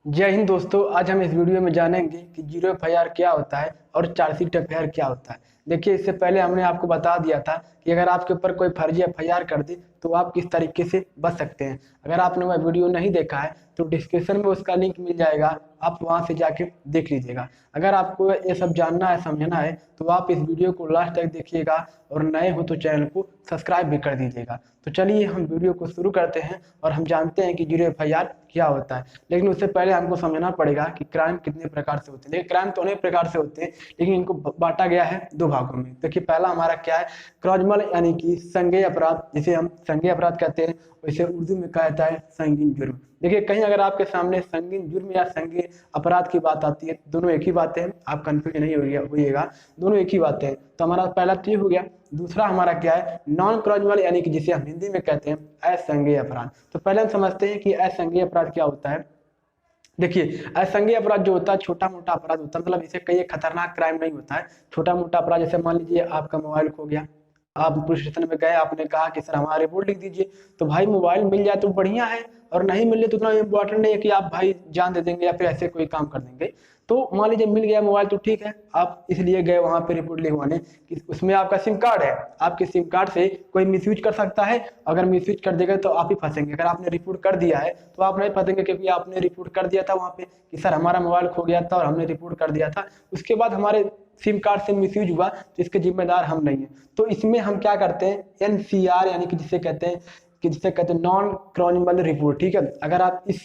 जय हिंद दोस्तों। आज हम इस वीडियो में जानेंगे कि जीरो एफआईआर क्या होता है और चार्जशीट एफआईआर क्या होता है। देखिए, इससे पहले हमने आपको बता दिया था कि अगर आपके ऊपर कोई फर्जी एफआईआर कर दे तो आप किस तरीके से बच सकते हैं। अगर आपने वह वीडियो नहीं देखा है तो डिस्क्रिप्शन में उसका लिंक मिल जाएगा, आप वहां से जाके देख लीजिएगा। अगर आपको ये सब जानना है, समझना है, तो आप इस वीडियो को लास्ट तक देखिएगा और नए हो तो चैनल को सब्सक्राइब भी कर दीजिएगा। तो चलिए हम वीडियो को शुरू करते हैं और हम जानते हैं कि जीरो एफआईआर क्या होता है। लेकिन उससे पहले हमको समझना पड़ेगा कि क्राइम कितने प्रकार से होते हैं। देखिए, क्राइम तो अनेक प्रकार से होते हैं, लेकिन इनको बांटा गया है दो भागों में। देखिए, पहला हमारा क्या है, क्रॉजमल यानी कि संज्ञेय अपराध, जिसे हम संज्ञेय अपराध कहते हैं, वैसे उर्दू में कहा जाता है संगीन जुर्म। देखिए, कहीं अगर आपके सामने संगीन जुर्म या संज्ञेय अपराध की बात आती है, दोनों एक ही बातें हैं, आप कंफ्यूज नहीं होइएगा, दोनों एक ही बातें हैं। तो हमारा पहला तो ये हो गया। दूसरा हमारा क्या है, नॉन क्रॉजमल यानी कि जिसे हम हिंदी में कहते हैं असंज्ञेय अपराध। तो पहले हम समझते हैं कि असंज्ञेय अपराध क्या होता है। देखिए, असंज्ञेय अपराध जो होता है छोटा मोटा अपराध होता है, मतलब इसे कई खतरनाक क्राइम नहीं होता है। छोटा मोटा अपराध, जैसे मान लीजिए आपका मोबाइल खो गया, आप पुलिस स्टेशन में गए, आपने कहा कि सर हमारा रिपोर्ट लिख दीजिए। तो भाई मोबाइल मिल जाए तो बढ़िया है, और नहीं मिले तो उतना इम्पोर्टेंट नहीं है कि आप भाई जान दे देंगे या फिर ऐसे कोई काम कर देंगे। तो मान लीजिए मिल गया मोबाइल तो ठीक है, आप इसलिए गए वहां पे रिपोर्ट लिखवाने कि उसमें आपका सिम कार्ड है, आपके सिम कार्ड से कोई मिसयूज कर सकता है। अगर मिसयूज कर देगा तो आप ही फंसेंगे। अगर आपने रिपोर्ट कर दिया है तो आप नहीं फंसेंगे, क्योंकि आपने रिपोर्ट कर दिया था वहां पे कि सर हमारा मोबाइल खो गया था और हमने रिपोर्ट कर दिया था। उसके बाद हमारे सिम कार्ड से मिसयूज हुआ तो इसके जिम्मेदार हम नहीं है। तो इसमें हम क्या करते हैं, एनसीआर यानी कि जिसे कहते हैं नॉन क्रॉनिमल रिपोर्ट। ठीक है, अगर आप इस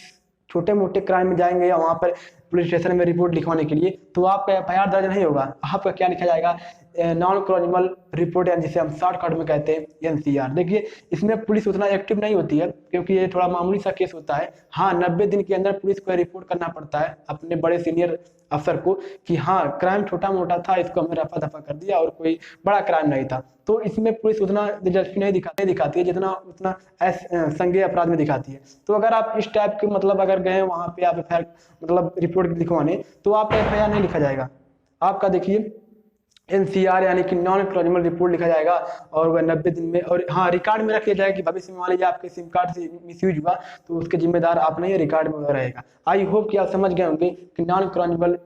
छोटे मोटे क्राइम में जाएंगे या वहां पर पुलिस स्टेशन में रिपोर्ट लिखवाने के लिए, तो आपका एफआईआर दर्ज नहीं होगा। आपका क्या लिखा जाएगा, नॉन क्रॉनिमल रिपोर्ट, यानी जिसे हम शॉर्टकट में कहते हैं एनसीआर। देखिए, इसमें पुलिस उतना एक्टिव नहीं होती है, क्योंकि ये थोड़ा मामूली सा केस होता है। हाँ, 90 दिन के अंदर पुलिस को रिपोर्ट करना पड़ता है अपने बड़े सीनियर अफसर को कि हाँ क्राइम छोटा मोटा था, इसको हमने रफा दफा कर दिया और कोई बड़ा क्राइम नहीं था। तो इसमें पुलिस उतना दिलचस्पी नहीं दिखाती है जितना उतना संज्ञेय अपराध में दिखाती है। तो अगर आप इस टाइप के मतलब अगर गए वहां पे आप मतलब रिपोर्ट लिखवाने, तो आपका एफआईआर नहीं लिखा जाएगा। आपका देखिए एनसीआर यानी कि नॉन क्रोनिमल रिपोर्ट लिखा जाएगा, और वह 90 दिन में, और हाँ रिकॉर्ड में रख लिया जाएगा कि भविष्य में मान लीजिए आपके सिम कार्ड से मिसयूज हुआ तो उसके जिम्मेदार आप नहीं, रिकॉर्ड में रहेगा। आई होप कि आप समझ गए होंगे कि नॉन क्रोनिमल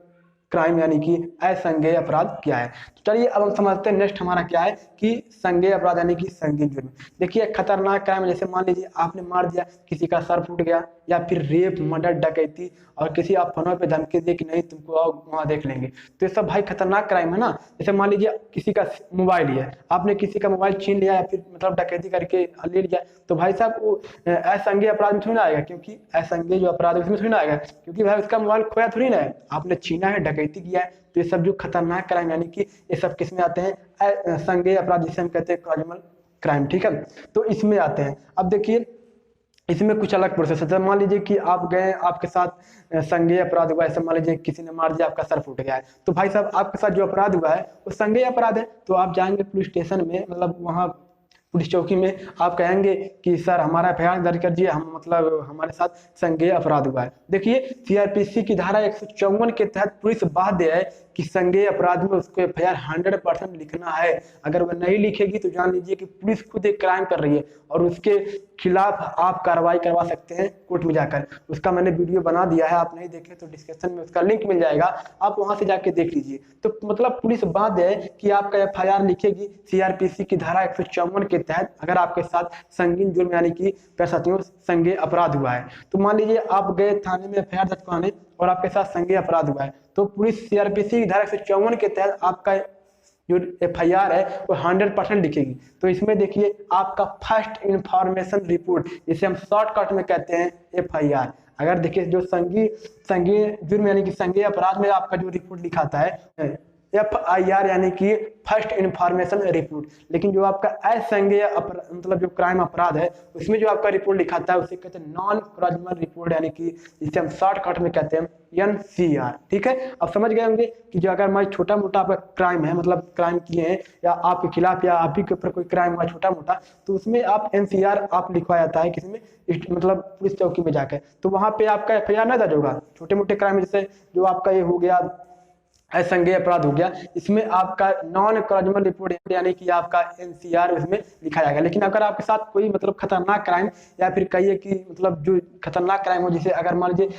क्राइम यानी कि असंज्ञेय अपराध क्या है। तो चलिए अब हम समझते हैं नेक्स्ट हमारा क्या है कि संज्ञेय अपराध यानी कि संगीन जुर्म। देखिए, खतरनाक क्राइम, जैसे मान लीजिए आपने मार दिया, किसी का सर फूट गया, या फिर रेप, मर्डर, डकैती, और किसी आप फोन पे धमकी दे कि नहीं तुमको आओ वहां देख लेंगे। तो ये सब भाई खतरनाक क्राइम है ना। जैसे मान लीजिए किसी का मोबाइल लिया, आपने किसी का मोबाइल छीन लिया या फिर मतलब डकैती करके ले लिया, तो भाई साहब वो असंज्ञेय अपराध में थोड़ी ना आएगा, क्योंकि असंज्ञेय जो अपराध है उसमें थोड़ी ना आएगा, क्योंकि भाई उसका मोबाइल खोया थोड़ी ना है, आपने छीना है, डकैती किया है। तो ये सब जो खतरनाक क्राइम यानी कि ये सब किस में आते हैं, संज्ञेय अपराध, जिसे हम कहते हैं क्रिमिनल क्राइम। ठीक है, तो इसमें आते हैं। अब देखिए, इसमें कुछ अलग प्रोसेस है। मान लीजिए कि आप गए, आपके साथ संज्ञेय अपराध हुआ, ऐसे मान लीजिए किसी ने मार दिया, आपका सर फूट गया है, तो भाई साहब आपके साथ जो अपराध हुआ है वो संज्ञेय अपराध है। तो आप जाएंगे पुलिस स्टेशन में, मतलब वहाँ पुलिस चौकी में, आप कहेंगे कि सर हमारा एफआईआर दर्ज कर दिए, हम मतलब हमारे साथ संज्ञेय अपराध हुआ है। देखिए, सीआरपीसी की धारा 154 के तहत पुलिस बाध्य है कि संज्ञेय अपराध में उसको एफआईआर 100% लिखना है। अगर वह नहीं लिखेगी तो जान लीजिए कि पुलिस खुद एक क्राइम कर रही है और उसके खिलाफ आप कार्रवाई करवा सकते हैं कोर्ट में जाकर। उसका मैंने वीडियो बना दिया है, आप नहीं देखे तो डिस्क्रिप्शन में उसका लिंक मिल जाएगा, आप वहां से जाके देख लीजिए। तो मतलब पुलिस बाध्य है कि आपका एफआईआर लिखेगी सीआरपीसी की धारा 154 के तहत, अगर आपके साथ संगीन जुर्म यानी कि कह सकते हो संज्ञेय अपराध हुआ है। तो मान लीजिए आप गए थाने में एफआईआर दर्ज कराने और आपके साथ संज्ञेय अपराध हुआ है, तो पुलिस सीआरपीसी की धारा 154 के तहत आपका जो एफआईआर है वो 100% लिखेगी। तो इसमें देखिए आपका फर्स्ट इंफॉर्मेशन रिपोर्ट, जिसे हम शॉर्टकट में कहते हैं एफआईआर। अगर देखिए जो संज्ञेय जुर्म यानी कि संज्ञेय अपराध में आपका जो रिपोर्ट लिखाता है एफआईआर यानी कि फर्स्ट इंफॉर्मेशन रिपोर्ट, लेकिन जो आपका असंज्ञेय मतलब जो क्राइम अपराध है उसमें जो आपका रिपोर्ट लिखाता है उसे कहते हैं नॉन क्रिमिनल रिपोर्ट, यानी कि जिसे हम शॉर्टकट में कहते हैं एनसीआर। ठीक है, अब समझ गए होंगे कि जो अगर मैं छोटा मोटा आपका क्राइम है, मतलब क्राइम किए हैं या आपके खिलाफ या आप ही के ऊपर कोई क्राइम हुआ छोटा मोटा, तो उसमें आप एनसीआर आप लिखवाया जाता है किसी में, मतलब पुलिस चौकी में जाकर। तो वहां पे आपका एफआईआर नहीं दर्ज होगा। छोटे मोटे क्राइम जैसे जो आपका ये हो गया असंज्ञेय अपराध हो गया। इसमें आपका नॉन क्राइमल रिपोर्ट यानी कि आपका एनसीआर उसमें लिखा जाएगा। लेकिन अगर आपके साथ कोई मतलब खतरनाक क्राइम या फिर कहिए कि मतलब जो खतरनाक क्राइम हो, जैसे अगर मान लीजिए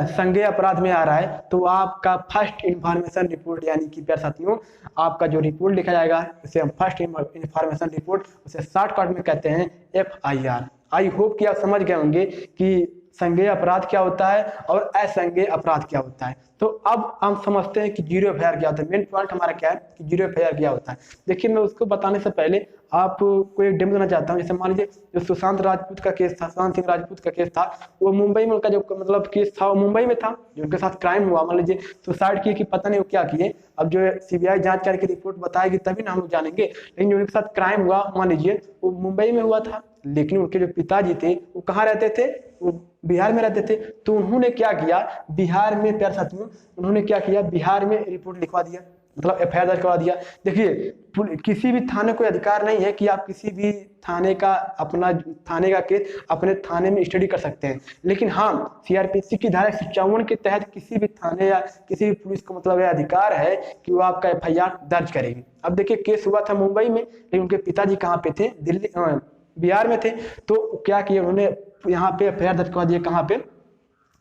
संज्ञेय अपराध में आ रहा है, तो आपका फर्स्ट इंफॉर्मेशन रिपोर्ट यानी कि प्यारे साथियों आपका जो रिपोर्ट लिखा जाएगा उसे हम फर्स्ट इंफॉर्मेशन रिपोर्ट, उसे शॉर्टकट में कहते हैं FIR। आई होप कि आप समझ गए होंगे कि संज्ञेय अपराध क्या होता है और असंज्ञेय अपराध क्या होता है। तो अब हम समझते हैं कि जीरो एफआईआर क्या होता है। मेन पॉइंट हमारा क्या है कि जीरो एफआईआर क्या होता है। देखिए, मैं उसको बताने से पहले आपको एक डेमो देना चाहता हूँ। जैसे मान लीजिए जो सुशांत राजपूत का केस था, सुशांत सिंह राजपूत का केस था, वो मुंबई में उनका जो मतलब केस था वो मुंबई में था, जो उनके साथ क्राइम हुआ। मान लीजिए सुसाइड किए कि पता नहीं वो क्या किए, अब जो सीबीआई जांच करके रिपोर्ट बताएगी तभी ना हम लोग जानेंगे। लेकिन जो उनके साथ क्राइम हुआ मान लीजिए वो मुंबई में हुआ था, लेकिन उनके जो पिताजी थे वो कहाँ रहते थे, वो बिहार में रहते थे। तो उन्होंने क्या किया, बिहार में प्यारे साथियों उन्होंने क्या किया, बिहार में रिपोर्ट लिखवा दिया, मतलब एफआईआर दर्ज करवा दिया। देखिए, किसी भी थाने को अधिकार नहीं है कि आप किसी भी थाने का अपना थाने का केस अपने थाने में स्टडी कर सकते हैं। लेकिन हाँ, सीआरपीसी की धारा 154 के तहत किसी भी थाने या किसी भी पुलिस को मतलब यह अधिकार है कि वो आपका एफआईआर दर्ज करेगी। अब देखिए, केस हुआ था मुंबई में, लेकिन उनके पिताजी कहाँ पे थे, दिल्ली बिहार में थे। तो क्या किया उन्होंने, यहाँ पे एफआईआर दर्ज करवा दिया, कहाँ पे,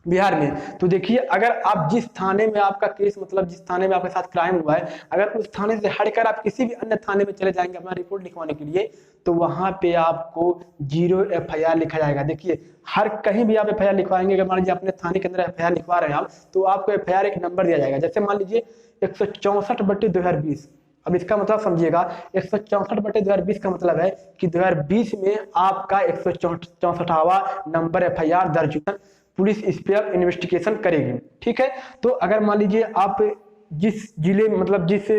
बिहार में। तो देखिए, अगर आप जिस थाने में आपका केस मतलब जिस थाने में आपके साथ क्राइम हुआ है, अगर उस थाने से हटकर आप किसी भी अन्य थाने में चले जाएंगे अपना रिपोर्ट लिखवाने के लिए, तो वहां पे आपको जीरो एफआईआर लिखा जाएगा। देखिए, हर कहीं भी आप एफआईआर लिखवाएंगे, अगर मान लीजिए अपने थाने के अंदर एफआईआर लिखवा रहे हैं आप, तो आपको एफआईआर एक नंबर दिया जाएगा। जैसे मान लीजिए 164/2020। अब इसका मतलब समझिएगा, 164/2020 का मतलब है कि 2020 में आपका 164वां नंबर एफआईआर दर्ज हुआ, पुलिस इस पर इन्वेस्टिगेशन करेगी। ठीक है, तो अगर मान लीजिए आप जिस जिले मतलब जिस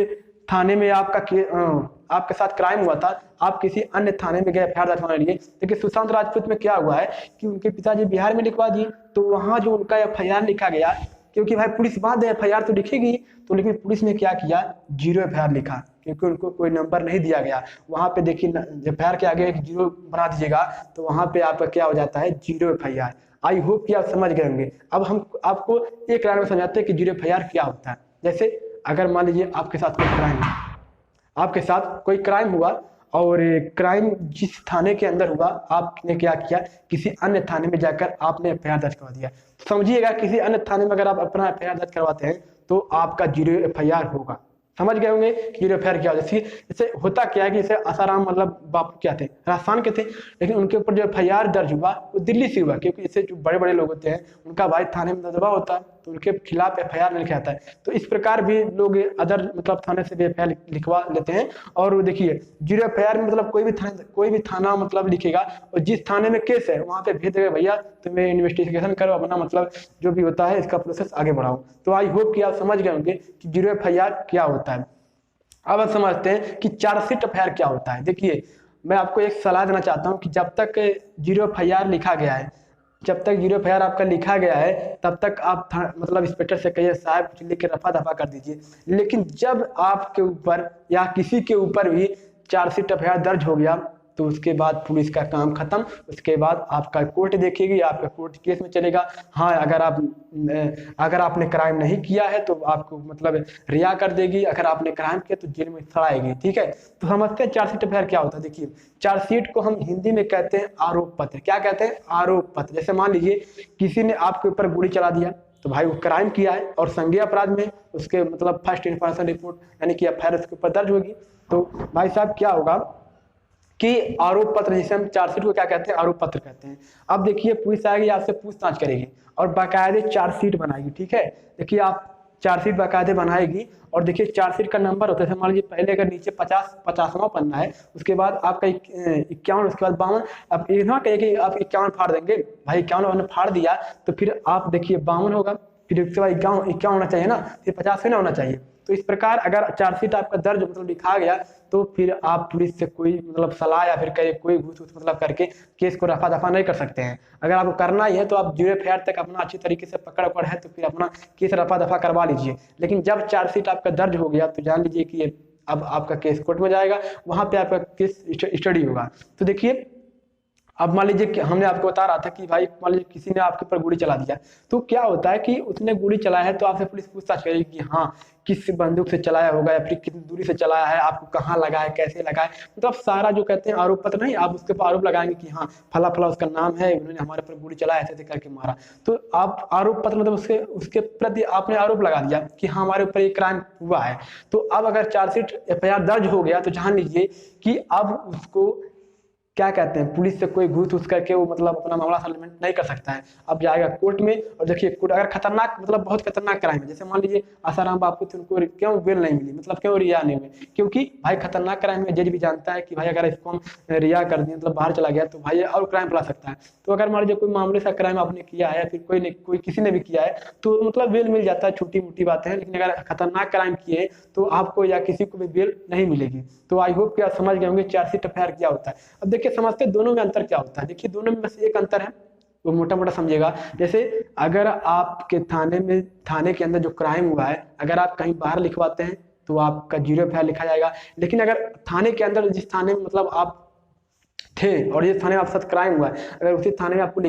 थाने में आपके साथ क्राइम हुआ था, आप किसी अन्य थाने में गए एफआईआर दर्ज करने लिए। देखिए, सुशांत राजपूत में क्या हुआ है कि उनके पिताजी बिहार में लिखवा दिए, तो वहां जो उनका एफआईआर लिखा गया, क्योंकि भाई पुलिस बाद एफआईआर तो लिखेगी, तो लेकिन पुलिस ने क्या किया, जीरो एफआईआर लिखा, क्योंकि उनको कोई नंबर नहीं दिया गया। वहां पे देखिए, एफआईआर के आगे एक जीरो बना दीजिएगा, तो वहां पे आपका क्या हो जाता है, जीरो एफआईआर। आई होप कि आप समझ गए होंगे। अब हम आपको एक लाइन में समझाते हैं कि जीरो एफआईआर क्या होता है। जैसे अगर मान लीजिए आपके साथ कोई क्राइम, आपके साथ कोई क्राइम हुआ और क्राइम जिस थाने के अंदर हुआ, आपने क्या किया, किसी अन्य थाने में जाकर आपने एफआईआर दर्ज करवा दिया। समझिएगा, किसी अन्य थाने में अगर आप अपना एफआईआर दर्ज करवाते हैं तो आपका जीरो एफआईआर होगा। समझ गए होंगे कि जीरो एफआईआर क्या होता है। जैसे होता क्या है कि जैसे आसाराम मतलब बापू क्या थे, राजस्थान के थे, लेकिन उनके ऊपर जो एफआईआर दर्ज हुआ वो दिल्ली से हुआ, क्योंकि इससे जो बड़े बड़े लोग होते हैं उनका भाई थाने में दबदबा होता है, तो उनके खिलाफ एफआईआर लिखा जाता है। तो इस प्रकार भी लोग अदर मतलब थाने से भी एफआईआर लिखवा लेते हैं। और देखिए, जीरो एफआईआर में मतलब कोई भी थाना मतलब लिखेगा, और जिस थाने में केस है वहां पे भेज देगा, भैया तुम्हें इन्वेस्टिगेशन करो, अपना मतलब जो भी होता है इसका प्रोसेस आगे बढ़ाओ। तो आई होप कि आप समझ गए होंगे कि जीरो एफआईआर क्या होता है। अब हम समझते हैं कि चार्जशीट एफआईआर क्या होता है। देखिए, मैं आपको एक सलाह देना चाहता हूं कि जब तक जीरो एफआईआर लिखा गया है, जब तक जीरो एफआईआर आपका लिखा गया है, तब तक आप मतलब इंस्पेक्टर से कहिए साहब कुछ लिख के रफा दफा कर दीजिए। लेकिन जब आपके ऊपर या किसी के ऊपर भी चार्जशीट एफआईआर दर्ज हो गया, तो उसके बाद पुलिस का काम खत्म। उसके बाद आपका कोर्ट देखेगी, आपका कोर्ट केस में चलेगा। हाँ, अगर आपने क्राइम नहीं किया है तो आपको मतलब रिहा कर देगी, अगर आपने क्राइम किया तो जेल में सड़ाएगी। ठीक है, तो समझते हैं चार्जशीट एफआईआर क्या होता है। देखिए, चार्जशीट को हम हिंदी में कहते हैं आरोप पत्र। क्या कहते हैं, आरोप पत्र। जैसे मान लीजिए किसी ने आपके ऊपर गोली चला दिया, तो भाई वो क्राइम किया है और संज्ञेय अपराध में उसके मतलब फर्स्ट इंफॉर्मेशन रिपोर्ट यानी कि एफआईआर उसके ऊपर दर्ज होगी। तो भाई साहब क्या होगा कि आरोप पत्र, जिसे हम चार्जशीट को क्या कहते हैं, आरोप पत्र कहते हैं। अब देखिए, पुलिस आएगी, आपसे पूछताछ करेगी और बाकायदे चार्जशीट बनाएगी। ठीक है, देखिए आप चार्जशीट बाकायदे बनाएगी, और देखिए चार्जशीट का नंबर होता है, मान लीजिए पहले अगर नीचे 50वां पन्ना है, उसके बाद आपका 51, उसके बाद 52। अब ये ना कहे कि आप 51 फाड़ देंगे, भाई 51 फाड़ दिया तो फिर आप देखिए 52 होगा, फिर उसके बाद 51 होना चाहिए ना, फिर 50 ना होना चाहिए। तो इस प्रकार अगर चार्जशीट आपका दर्ज मतलब लिखा गया, तो फिर आप पुलिस से कोई मतलब सलाह या फिर कोई घूस मतलब करके केस को रफा दफा नहीं कर सकते हैं। अगर आपको करना ही है तो आप जीरो एफआईआर तक अपना अच्छी तरीके से पकड़ है तो फिर अपना केस रफा दफा करवा लीजिए। लेकिन जब चार्जशीट आपका दर्ज हो गया तो जान लीजिए कि अब आपका केस कोर्ट में जाएगा, वहां पे आपका केस स्टडी होगा। तो देखिए, अब मान लीजिए कि हमने आपको बता रहा था कि भाई मान लीजिए किसी ने आपके ऊपर गोली चला दिया, तो क्या होता है कि उसने गोली चलाया है तो आपसे पुलिस पूछताछ करेगी कि हाँ किस बंदूक से चलाया होगा या फिर कितनी दूरी से चलाया है, आपको कहाँ लगा है, कैसे लगा है, मतलब सारा जो कहते हैं आरोप पत्र, नहीं आप उसके ऊपर आरोप लगाएंगे कि हाँ फला फला उसका नाम है, उन्होंने हमारे ऊपर गोली चलाया, ऐसे ऐसे करके मारा। तो आप आरोप पत्र मतलब उसके उसके प्रति आपने आरोप लगा दिया कि हाँ हमारे ऊपर ये क्राइम हुआ है। तो अब अगर चार्जशीट FIR दर्ज हो गया तो जान लीजिए कि अब उसको क्या कहते हैं, पुलिस से कोई घूस करके वो मतलब अपना मामला सेटलमेंट नहीं कर सकता है। अब जाएगा कोर्ट में, और देखिए कोर्ट अगर खतरनाक मतलब बहुत खतरनाक क्राइम है, जैसे मान लीजिए आसाराम बापू थे, उनको क्यों बेल नहीं मिली, मतलब क्यों रिहा नहीं हुए, क्योंकि भाई खतरनाक क्राइम में जज भी जानता है कि भाई अगर इसको हम रिहा कर दिए मतलब बाहर चला गया तो भाई और क्राइम फैला सकता है। तो अगर मान लीजिए कोई मामले सा क्राइम आपने किया है, फिर कोई किसी ने भी किया है, तो मतलब बेल मिल जाता है, छोटी मोटी बातें हैं। लेकिन अगर खतरनाक क्राइम किए तो आपको या किसी को भी बेल नहीं मिलेगी। तो आई होप कि आप समझ गए होंगे चार्जशीट FIR क्या होता है। अब देखिए समझते दोनों में अंतर क्या होता है। देखिए दोनों में बस एक अंतर है, वो मोटा मोटा समझिएगा। जैसे अगर आपके थाने के अंदर जो क्राइम हुआ है, अगर आप कहीं बाहर लिखवाते हैं तो आपका 0 FIR लिखा जाएगा। लेकिन अगर थाने के अंदर जिस थाने में मतलब आप थे और जिस थाने में आपके साथ क्राइम हुआ है, अगर उसी थाने में आपको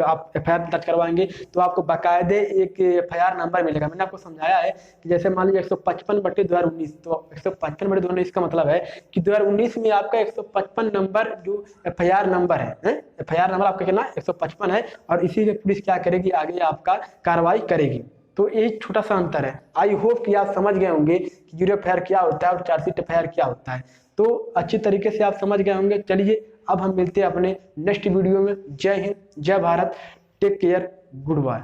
आप FIR दर्ज करवाएंगे तो आपको बाकायदे एक FIR नंबर मिलेगा। मैंने आपको समझाया है कि जैसे मान लीजिए 155/2019, तो 155/2019 का मतलब है कि 2019 में आपका 155 नंबर जो FIR नंबर है, FIR नंबर आपका कितना 155 है, और इसी से पुलिस क्या करेगी, आगे आपका कार्रवाई करेगी। तो एक छोटा सा अंतर है। आई होप कि आप समझ गए होंगे कि 0 FIR क्या होता है और चार्जशीट FIR क्या होता है। तो अच्छी तरीके से आप समझ गए होंगे। चलिए अब हम मिलते हैं अपने नेक्स्ट वीडियो में। जय हिंद, जय Bharat, take care, good bye.